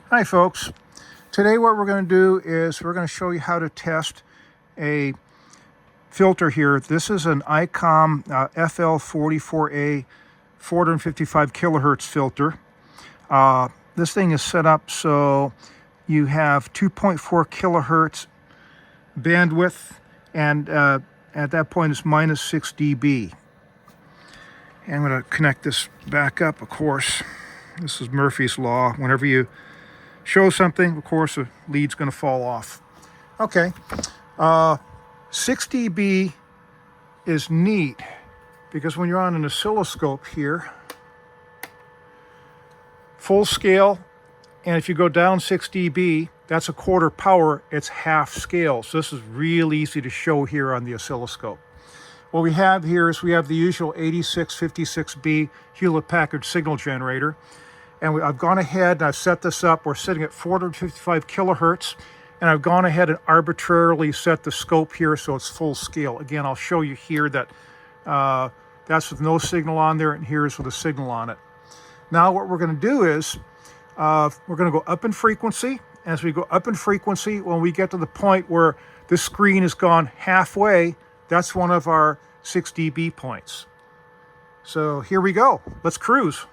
Hi folks, today what we're going to do is we're going to show you how to test a filter here. This is an Icom FL-44A 455 kilohertz filter. This thing is set up so you have 2.4 kilohertz bandwidth, and at that point it's minus 6 dB. And I'm going to connect this back up, of course. This is Murphy's Law. Whenever you show something, of course, the lead's going to fall off. Okay, 6 dB is neat because when you're on an oscilloscope here, full scale, and if you go down 6 dB, that's a quarter power, it's half scale. So this is really easy to show here on the oscilloscope. What we have here is we have the usual 8656B Hewlett-Packard signal generator. And I've gone ahead and I've set this up. We're sitting at 455 kilohertz, and I've gone ahead and arbitrarily set the scope here so it's full scale. Again, I'll show you here that that's with no signal on there, and here's with a signal on it. Now what we're going to do is we're going to go up in frequency. As we go up in frequency, when we get to the point where this screen has gone halfway, that's one of our 6 dB points. So here we go. Let's cruise.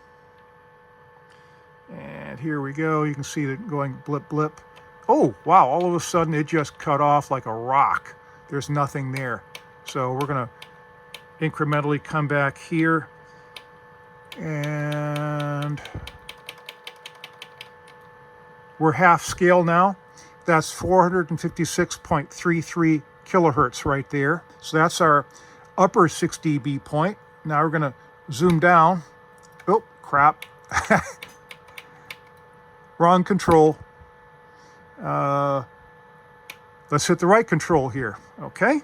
And here we go. You can see it going blip, blip. Oh, wow. All of a sudden, it just cut off like a rock. There's nothing there. So we're going to incrementally come back here. And we're half scale now. That's 456.33 kilohertz right there. So that's our upper 6 dB point. Now we're going to zoom down. Oh, crap. Wrong control. Let's hit the right control here, okay?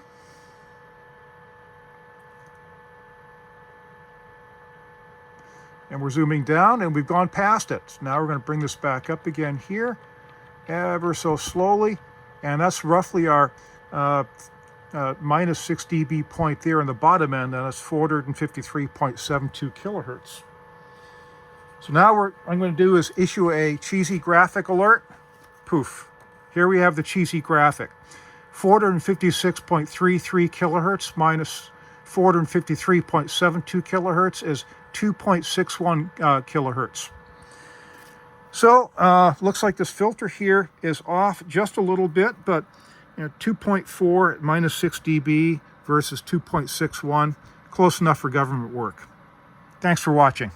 And we're zooming down, and we've gone past it. So now we're going to bring this back up again here, ever so slowly, and that's roughly our minus 6 dB point there in the bottom end, and that's 453.72 kilohertz. So now what I'm going to do is issue a cheesy graphic alert. Poof. Here we have the cheesy graphic. 456.33 kilohertz minus 453.72 kilohertz is 2.61 kilohertz. So looks like this filter here is off just a little bit, but 2.4 at minus 6 dB versus 2.61. Close enough for government work. Thanks for watching.